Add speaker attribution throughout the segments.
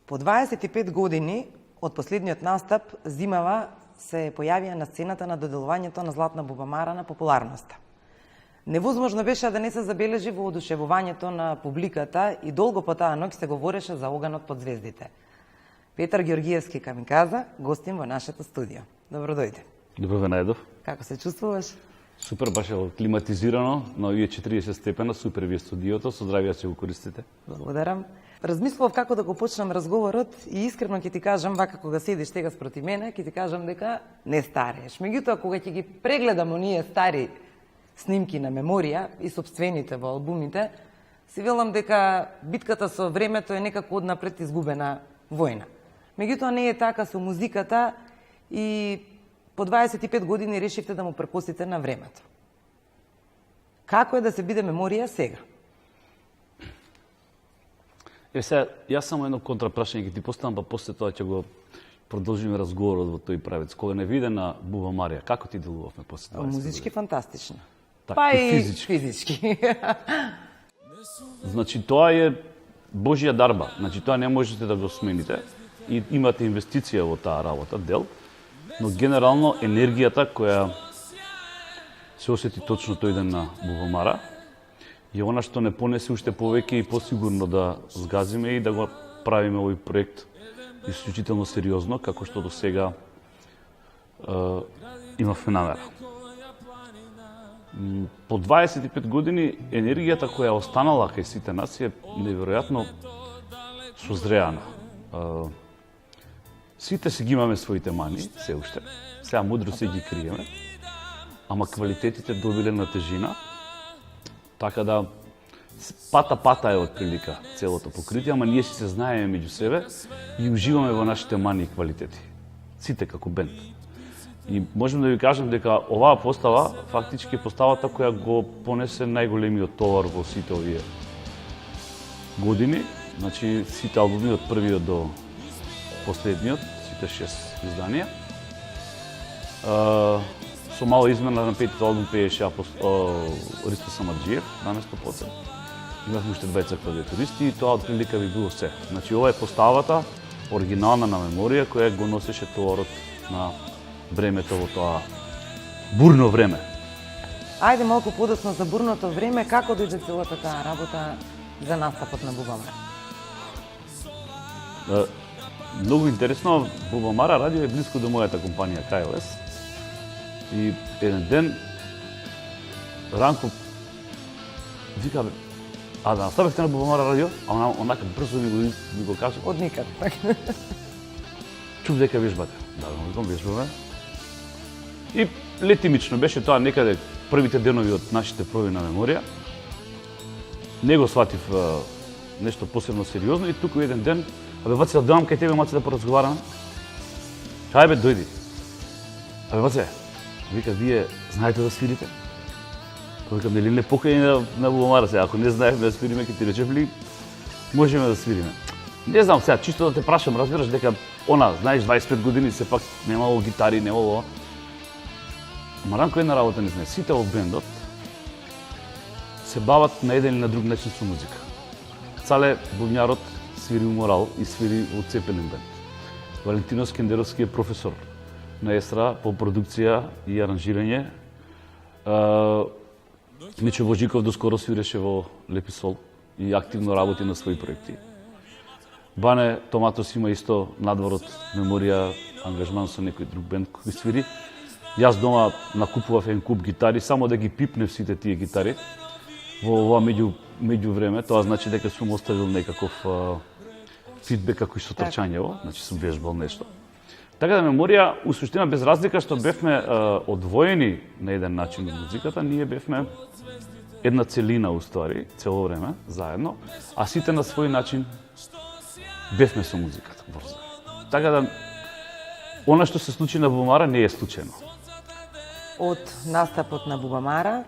Speaker 1: По 25 години од последниот настап, зимава се појавија на сцената на доделувањето на Златна бубамара на популарноста. Невозможно беше да не се забележи воодушевувањето на публиката и долго по таа ноќ се говореше за оганот под звездите. Петар Георгиевски камиказа, гостин во нашето студио. Добро дојде.
Speaker 2: Добро ве најдов.
Speaker 1: Како се чувствуваш?
Speaker 2: Супер, баш е климатизирано, на овие 40 степена, супер вие студиото, со здравје се го користите.
Speaker 1: Благодарам. Размислував како да го почнам разговорот и искрено ќе ти кажам, вака кога седиш сега спроти мене, ќе ти кажам дека не старееш. Меѓутоа, кога ќе ги прегледам оние стари снимки на меморија и сопствените во албумите, си велам дека битката со времето е некако однапред изгубена војна. Меѓутоа, не е така со музиката и по 25 години решивте да му препустите на времето. Како е да се биде меморија сега?
Speaker 2: Сега, јас само едно контрапрашање ќе ти поставам, па после тоа ќе го продолжиме разговорот во тој правец. Кога не виде на Буба Марија, како ти делувавме после тоа?
Speaker 1: Музички фантастично.
Speaker 2: Так,
Speaker 1: па
Speaker 2: и
Speaker 1: и физички.
Speaker 2: Значи, тоа е Божја дарба. Значи, тоа не можете да го смените. И имате инвестиција во таа работа, дел. Но генерално енергијата која се осети точно тој ден на Бубамара и она што не понесе уште повеќе и посигурно да згазиме и да го правиме овој проект исклучително сериозно, како што до сега имавме намера. По 25 години енергијата која останала кај сите нас е неверојатно созреана. Сите си ги имаме своите мани, се уште. Сега мудро се ги криеме, ама квалитетите добиле на тежина, така да пата е отприлика целото покритие, ама ние си се знаеме меѓу себе и уживаме во нашите мани и квалитети. Сите како бенд. И можем да ви кажем дека оваа постава фактички е поставата која го понесе најголемиот товар во сите овие години. Значи, сите албуми од првиот до последниот, сите 6 изданија. Со мала измена на петиот албум пееше Ристо Самарджиев, наместо Поце. Имавме уште двајца клавиатуристи и тоа отприлика би било се. Значи, ова е поставата оригинална на меморија која го носеше товарот на времето во тоа бурно време.
Speaker 1: Ајде малку подоцна за бурното време, како дојде целата таа работа за настапот на Бубамара?
Speaker 2: Многу интересно, Бубамара радио е близко до мојата компанија KLS. И еден ден Ранко вика, да наставихте на Бубамара радио, а онака брзо ми го кажа.
Speaker 1: Од никад.
Speaker 2: Чув дека вежбате. Да, вежбаме. И летимично беше тоа некаде првите денови од нашите проби на меморија. Не го сватив нешто посебно сериозно и туку еден ден, Ваце, да дојдам кај тебе, Маце, да поразговараме. Ајде, дојди. Ваце, вика, вие знаете да свирите? Викам, нели не покај на Бубамара сега, ако не знаевме да свириме, ќе ти речев ли, можеме да свириме. Не знам сега, чисто да те прашам, разбираш дека знаеш, 25 години се пак немало гитари, немало. Ама Ранко една работа не знае. Сите во бендот се бават на еден или на друг начин со музика. Цале бубњарот свири Морал и свири во Цепелин бенд. Валентино Скендеровски е професор на естра по продукција и аранжирање. Мичо Божиков доскоро свиреше во Леписол и активно работи на своји проекти. Бане Томатос има исто надвор од меморија, ангажман со некој друг бенд кој свири. Јас дома накупував еден куп гитари, само да ги пипнев сите тие гитари во ова меѓу време. Тоа значи дека сум оставил некаков фидбек како и со трчањево, значи сум вежбал нешто. Така да меморија, у суштина, без разлика што бевме одвоени на еден начин од музиката, ние бевме една целина уствари, цело време, заедно, а сите на свој начин бевме со музиката. Така да, она што се случи на Бубамара не е случајно.
Speaker 1: Од настапот на Бубамара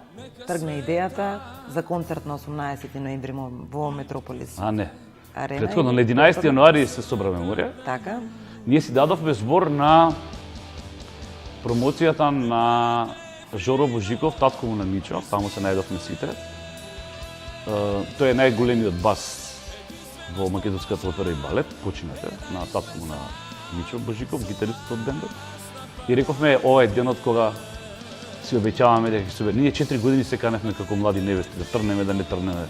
Speaker 1: тргна идејата за концерт на 18 ноември во Метрополис.
Speaker 2: Не.
Speaker 1: Арена.
Speaker 2: Претходно на 11 јануари се собра меморија.
Speaker 1: Така.
Speaker 2: Ние си дадовме збор на промоцијата на Жоро Божиков, татко му на Мичо, таму се најдовме сите. Тој е најголемиот бас во македонската опера и балет, починете, на татко му на Мичо Божиков, гитаристот од бендот. И рековме, ова е денот кога си обеќаваме дека ќе се ние 4 години се каневме како млади невести, да трнеме, да не трнеме.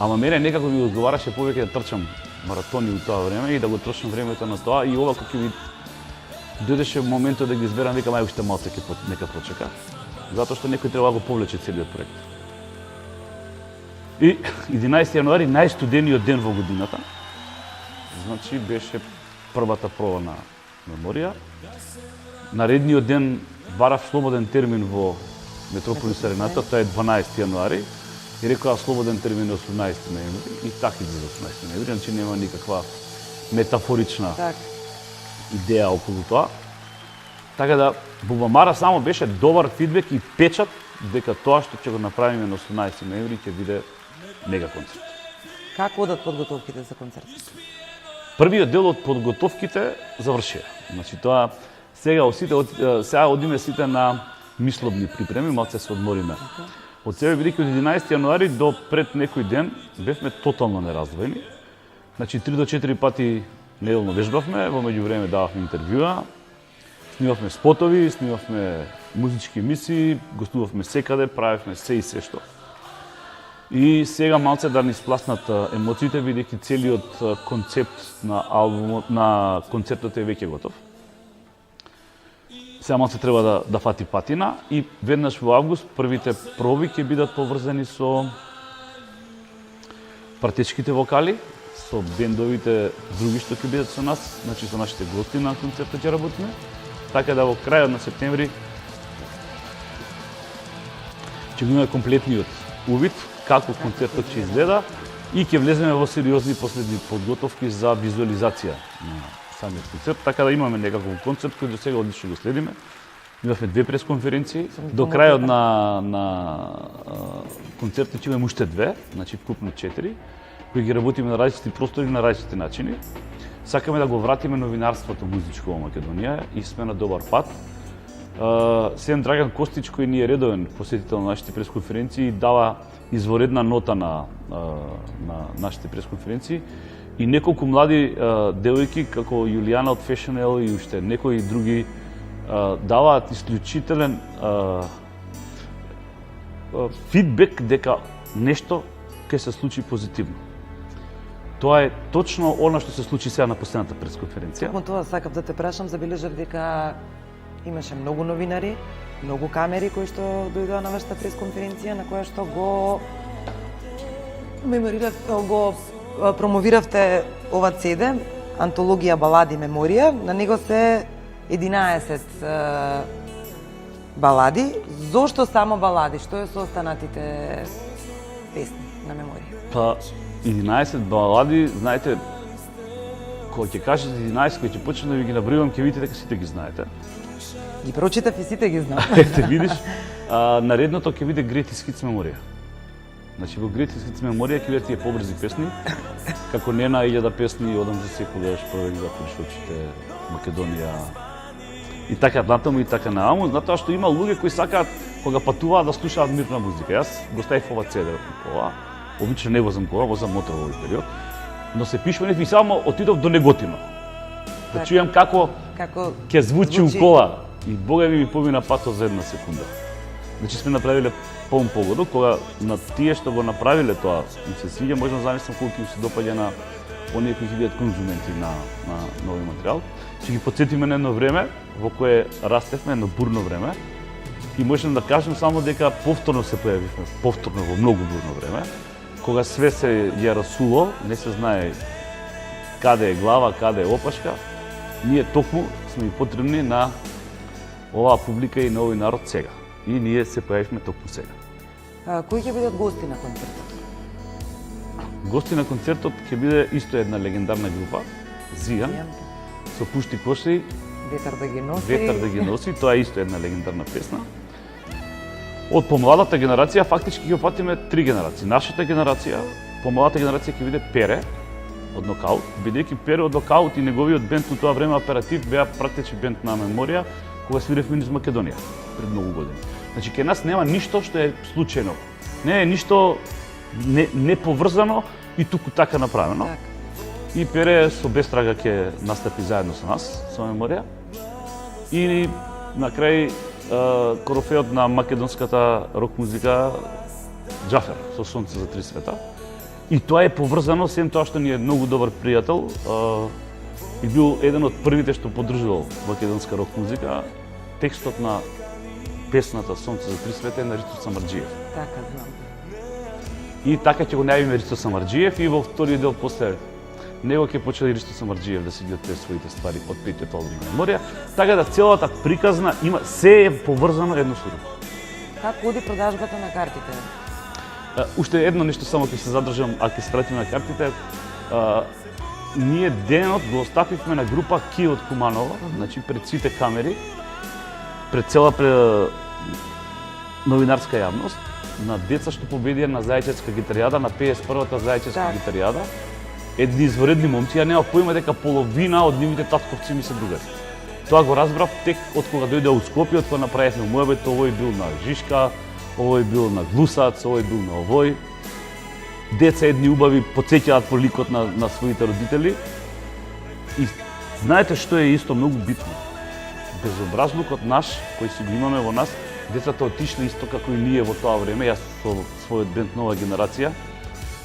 Speaker 2: Ама мене некако ми одговараше повеќе да трчам маратони у тоа време и да го трошам времето на тоа и ова кога ми дојдеше моментот да ги изберам, викам ај уште малце нека почека, затоа што некој треба да го повлече целиот проект. И 11 јануари, најстудениот ден во годината, значи беше првата проба на меморија. Наредниот ден барав слободен термин во Метрополис Арената, тоа е 12 јануари, и рекоа слободен термин 18 ноември, и така иде за 18 ноември, значи нема никаква метафорична идеја околу тоа. Така да, Бубамара само беше добар фидбек и печат дека тоа што ќе го направиме на 18 ноември ќе биде мега концерт.
Speaker 1: Како одат подготовките за концертот?
Speaker 2: Првиот дел од подготовките завршија. Значи тоа сега одиме сите на мисловни припреми, малце се одмориме. Од себе бидејќи од 11 јануари до пред некој ден бевме тотално нераздвоени. Значи 3 до 4 пати неделно вежбавме, во меѓувреме дававме интервјуа, снимавме спотови, снимавме музички емисии, гостувавме секаде, правевме се и се што. И сега малце да ни спласнат емоциите, бидејќи целиот концепт на албумот, на концертот е веќе готов. Сега малце треба да фати патина и веднаш во август првите проби ќе бидат поврзани со партичките вокали, со бендовите други што ќе бидат со нас, значи со нашите гости на концертот ќе работиме. Така да во крајот на септември ќе имаме комплетниот увид како концертот ќе изгледа и ќе влеземе во сериозни последни подготовки за визуализација на самиот концерт, така да имаме некаков концепт кој до сега одлично го следиме. Имавме 2 пресконференции. До крајот на концертот ќе имаме уште 2, значи вкупно 4, кои ги работиме на различити простори на различити начини. Сакаме да го вратиме новинарството музичко во Македонија и сме на добар пат. Сен Драган Костич, кој ни е редовен посетител на нашите пресконференции, дава изворедна нота на нашите пресконференции и неколку млади девојки како Јулијана од Fashionel и уште некои други даваат исклучителен фидбек дека нешто ќе се случи позитивно. Тоа е точно она што се случи сега на последната пресконференција.
Speaker 1: Токму тоа сакав да те прашам, забележав дека имаше многу новинари, многу камери кои што дојдоа на вашата пресконференција на која што го промовиравте ова CD, антологија балади меморија. На него се 11 балади. Зошто само балади? Што е со останатите песни на меморија?
Speaker 2: Па 11 балади, знаете, кога ќе кажете 11, кога ќе почнам да ви ги набројувам, ќе видите дека сите ги знаете.
Speaker 1: Ги прочитав и сите ги знам.
Speaker 2: Ете, видиш, наредното ќе биде Greatest Hits меморија. Значи, во Greatest Hits меморија ќе бидат тие побрзи песни, како не на 1000 песни, одам за секогаш, провек затвориш очите, Македонија, и така натаму и така нааму, затоа што има луѓе кои сакаат кога патуваат да слушаат мирна музика. Јас го ставив ова CD, ова, обично не возам кола, возам мотор во овој период, но се пишував и само отидов до Неготино. Да чујам како ќе звучи у кола. И Бога ми помина патот за една секунда. Значи сме направиле полн погодок, кога на тие што го направиле тоа им се свиѓа, можам да замислам колку им се допаѓа на оние кои ќе бидат конзументи на нови материјал. Ќе ги потсетиме на едно време во кое растевме, едно бурно време, и можам да кажем само дека повторно се појавивме, повторно во многу бурно време, кога све се ја расуло, не се знае каде е глава, каде е опашка, ние токму сме и потребни на оваа публика и на овој народ сега. И ние се појавивме токму сега.
Speaker 1: Кои ќе бидат гости на концертот?
Speaker 2: Гости на концертот ќе биде исто една легендарна група, Зијан, со Пушти коси,
Speaker 1: Ветар да ги носи.
Speaker 2: Ветар да ги носи, тоа е исто една легендарна песна. Од помладата генерација фактички ќе опатиме 3 генерации. Нашата генерација, помладата генерација ќе биде Пере од Нокаут, бидејќи Пере од Нокаут и неговиот бенд у тоа време Оператив беа практички бенд на меморија, кога свиревме низ Македонија пред многу години. Значи кај нас нема ништо што е случајно. Не е ништо не поврзано и туку така направено.
Speaker 1: Так.
Speaker 2: И Пере со Бестрага ќе настапи заедно со нас, со Меморија. И на крај корифеот на македонската рок музика Џафер со Сонце за три света. И тоа е поврзано, сем тоа што ни е многу добар пријател и бил еден од првите што поддржувал македонска рок музика. Текстот на песната Сонце за три света е на Ристо Самарџиев.
Speaker 1: Така, знам.
Speaker 2: И така ќе го најавиме Ристо Самарџиев и во вториот дел после него ќе почне Ристо Самарџиев да си ги отпее своите ствари од петиот албум Меморија. Така да целата приказна има се е поврзано едно со друго.
Speaker 1: Како оди продажбата на картите?
Speaker 2: Уште едно нешто само ќе се задржам, а ќе се вратиме на картите. Ние денот го оставивме на група Ки од Куманово, значи пред сите камери, пред цела новинарска јавност, на деца што победија на Зајчевска гитаријада, на 51-та Зајчевска гитаријада. Едни изваредни момци, ја нема поима дека половина од нивните татковци ми се другари. Тоа го разбрав тек од кога дојде од Скопје, од кога направивме муабет, овој бил на Жишка, овој бил на Глусац, овој бил на овој. Деца едни убави потсеќаат по ликот на своите родители. И знаете што е исто многу битно? Безобразлукот наш, кој си го имаме во нас, децата отишли исто како и ние во тоа време, јас со својот бенд Нова генерација,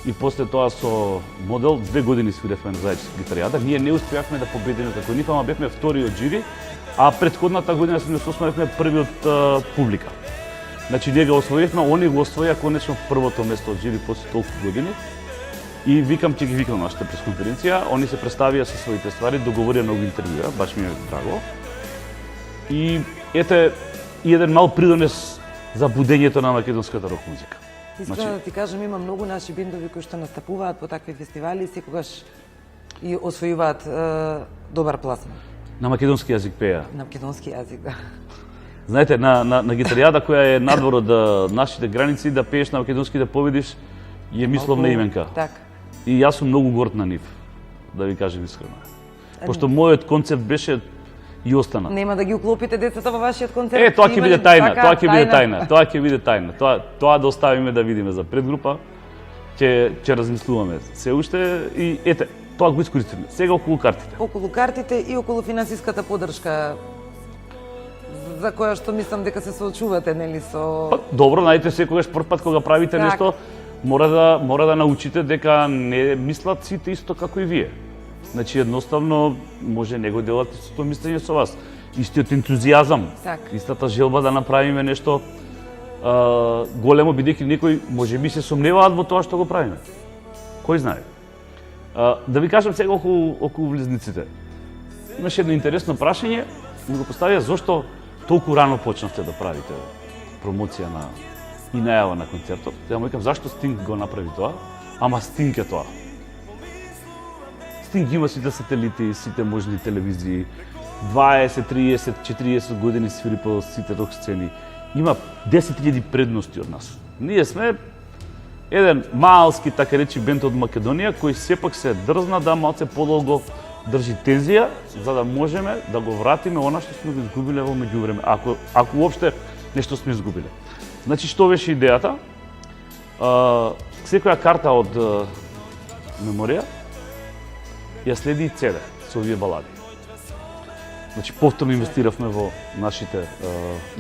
Speaker 2: и после тоа со Модел 2 години свиревме на Зајчевска гитаријада. Ние не успеавме да победиме како нив, ама бевме втори од жири, а претходната година се освоивме први од публика. Значи ние го освоивме, они го освоја конечно првото место од жири после толку години. И викам ќе ги викам нашата пресконференција, они се представија со своите ствари, договорија многу интервјуа, баш ми е драго. И ете и еден мал придонес за будењето на македонската рок музика.
Speaker 1: Искам да ти кажам, има многу наши бендови кои што настапуваат по такви фестивали и секогаш и освојуваат добар пласман.
Speaker 2: На македонски јазик пеа.
Speaker 1: На македонски јазик, да.
Speaker 2: Знаете, на гитаријада која е надвор од нашите граници, да пееш на македонски да победиш, е мисловна именка.
Speaker 1: Така.
Speaker 2: И јас сум многу горд на нив, да ви кажем искрено. Пошто мојот концепт беше и остана.
Speaker 1: Нема да ги уклопите децата во вашиот концерт?
Speaker 2: Тоа ќе биде тајна, тоа ќе биде тајна, тоа ќе биде тајна. Тоа да оставиме да видиме за предгрупа. Ќе размислуваме се уште и ете, тоа го искористиме. Сега околу картите.
Speaker 1: Околу картите и околу финансиската подршка за која што мислам дека се соочувате, нели, со...
Speaker 2: Добро, најдете секогаш прв пат кога правите нешто, мора да научите дека не мислат сите исто како и вие. Значи, едноставно, може не го делат истото мислење со вас. Истиот ентузијазам, истата желба да направиме нешто големо, бидејќи некои можеби се сомневаат во тоа што го правиме. Кој знае? Да ви кажам сега околу влезниците. Имаше едно интересно прашање, ми го поставија зошто толку рано почнавте да правите промоција и најава на концертот. Ја му викам зашто Стинг го направи тоа, ама Стинг е тоа. Стинг има сите сателити, сите можни телевизии, 20, 30, 40 години свири по сите рок сцени. Има 10.000 предности од нас. Ние сме еден малски, така речи, бенд од Македонија, кој сепак се дрзна да малце подолго држи тензија, за да можеме да го вратиме она што сме го изгубиле во меѓувреме, ако уопште нешто сме изгубиле. Значи, што беше идејата? Секоја карта од Меморија ја следи и CD со овие балади. Значи, повторно инвестиравме во нашите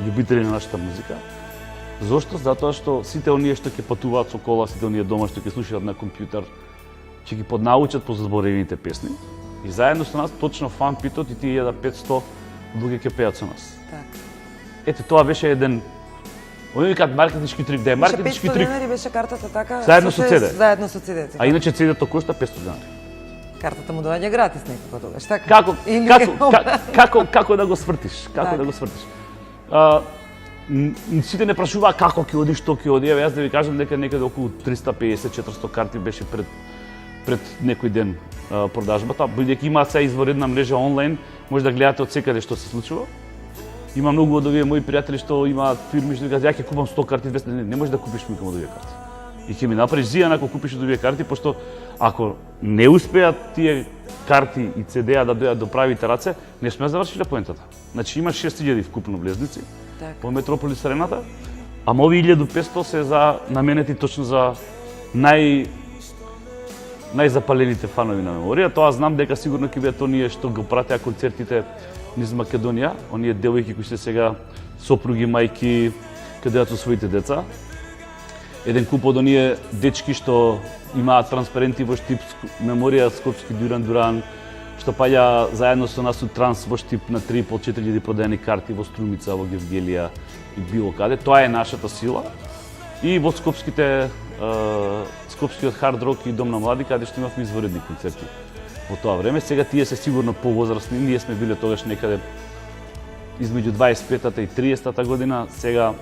Speaker 2: љубители на нашата музика. Зошто? Затоа што сите оние што ќе патуваат со кола, сите оние дома што ќе слушаат на компјутер, ќе ги поднаучат по заборавените песни. И заедно со нас, точно фан питот и тие 1500 луѓе ќе пеат со нас.
Speaker 1: Така.
Speaker 2: Ете, тоа беше еден... Они викаат маркетички трик, да е маркетички трик.
Speaker 1: 500 денари беше картата така?
Speaker 2: Заедно со CD.
Speaker 1: Заедно со CD.
Speaker 2: А иначе CD-то кошта 500 денари.
Speaker 1: Картата му доаѓа гратис некако тогаш, така?
Speaker 2: Како да го свртиш? Како да го свртиш? Сите не прашуваат како ќе оди, што ќе оди. Јас да ви кажам дека некаде околу 350-400 карти беше пред некој ден продажбата, бидејќи имаат сега изваредна мрежа онлайн, може да гледате од секаде што се случува. Има многу од овие мои пријатели што имаат фирми што кажат ја ќе купам 100 карти, не можеш да купиш микам од овие карти. И ќе ми направиш зијан ако купиш од овие карти, пошто ако не успеат тие карти и CD-а да дојдат до правите раце, не сме завршиле поентата. Значи има 6000 вкупно влезници
Speaker 1: Така.
Speaker 2: во Метрополис Арената, ама овие 1500 се за наменети точно за најзапалените фанови на Меморија. Тоа знам дека сигурно ќе бидат оние што го пратеа концертите низ Македонија, оние девојки кои се сега сопруги, мајки, каде со своите деца. Еден куп од оние дечки што имаат транспаренти во штип Меморија Скопски Дуран, што паѓа заедно со нас у Транс во штип на 3.500 продаени карти во Струмица, во Гевгелија и било каде. Тоа е нашата сила. И во Скопскиот хард рок и Дом на млади, каде што имавме изворедни концерти во тоа време. Сега тие се сигурно повозрастни, ние сме биле тогаш некаде измеѓу 25-та и 30-та година, сега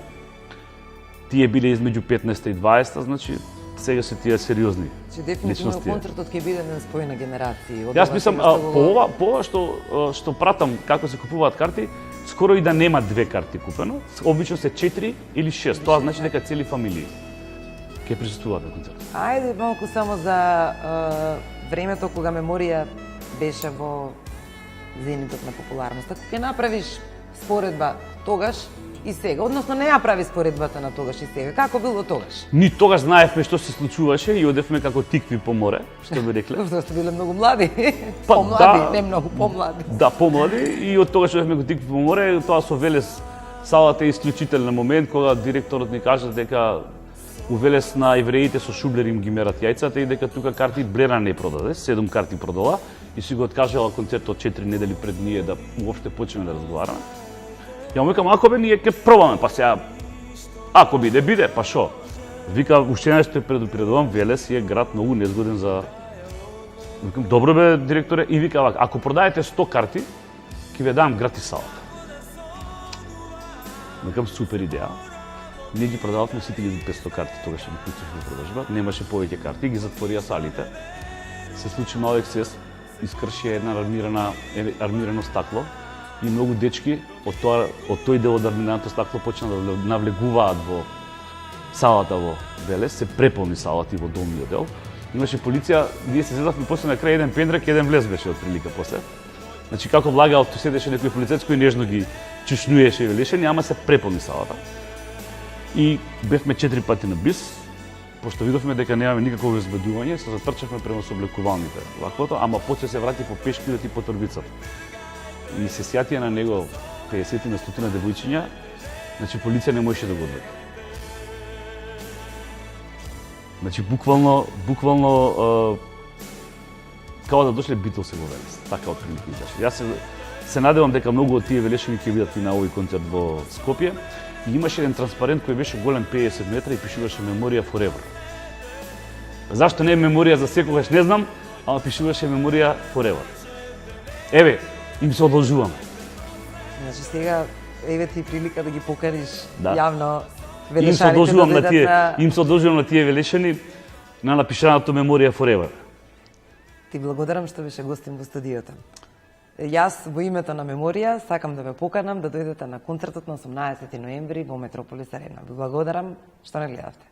Speaker 2: тие биле измеѓу 15-та и 20-та, значи сега се тие сериозни
Speaker 1: Дефинитивно
Speaker 2: личности.
Speaker 1: концертот ќе биде еден спој на генерации.
Speaker 2: Јас мислам, по ова што пратам како се купуваат карти, скоро и да нема две карти купено, обично се 4 или 6, тоа значи дека цели фамилии ќе присуствуваат на концерт.
Speaker 1: Ајде малку само за времето кога Меморија беше во зенитот на популарност. Ако ќе направиш споредба тогаш и сега, односно не ја прави споредбата на тогаш и сега, како било тогаш?
Speaker 2: Ни тогаш знаевме што се случуваше и одевме како тикви по море, што би рекле.
Speaker 1: Тоа сте биле многу млади.
Speaker 2: Па,
Speaker 1: Помлади,
Speaker 2: да.
Speaker 1: не многу помлади.
Speaker 2: Да, помлади и од тогаш одевме како тикви по море, тоа со Велес салата е исклучителен момент кога директорот ни кажа дека у Велес на евреите со шублер им ги мерат јајцата и дека тука карти Блера не продаде, 7 карти продала и си го откажала концертот 4 недели пред ние да уопште почнеме да разговараме. Ја му викам, ако бе, ние ќе пробаме, па сега, ако биде, па шо? Вика, уште нешто предупредувам, Велес е град многу незгоден за... Викам, добро бе, директоре, и вика, ако продаете 100 карти, ќе ви дам гратис салата. Викам, супер идеја. Ние ги продававме сите 1500 карти, тогаш ги пуснавме продажба, немаше повеќе карти, ги затворија салите. Се случи мал ексцес, искрши една армирано стакло и многу дечки од тој дел од армираното стакло почна да навлегуваат во салата во Велес, се преполни салати во долниот дел. Имаше полиција, ние се зедавме после на крај еден пендрак, еден влез беше од прилика после. Значи како влагал, ту седеше некој полицаец кој нежно ги чушнуеше и велеше, ама се преполни салата. И бевме 4 пати на бис, пошто видовме дека немаме никакво обезбедување, се затрчавме према соблекувалните влаковото, ама после се врати по пешкирот и по торбицата. И се сјатија на него 50 на 100 девојчиња, значи полиција не можеше да го одведе. Значи буквално као да дошле Битлси во Велес, така од прилики беше. Јас се надевам дека многу од тие велешени ќе бидат и на овој концерт во Скопје. И имаше еден транспарент кој беше голем 50 метра и пишуваше Меморија Forever. Зашто не е Меморија за секогаш, не знам, ама пишуваше Меморија Forever. Еве, им се одолжуваме.
Speaker 1: Значи сега, еве ти прилика да ги поканиш
Speaker 2: Да.
Speaker 1: јавно
Speaker 2: Им се
Speaker 1: велешарите
Speaker 2: одолжувам
Speaker 1: да
Speaker 2: на
Speaker 1: дојдат
Speaker 2: тие,
Speaker 1: на...
Speaker 2: им се одолжувам на тие велешени на напишаното Меморија Forever.
Speaker 1: Ти благодарам што беше гостин во студиото. Јас во името на Меморија сакам да ве поканам да дојдете на концертот на 18 ноември во Метрополис Арена. Ви благодарам што не гледавте.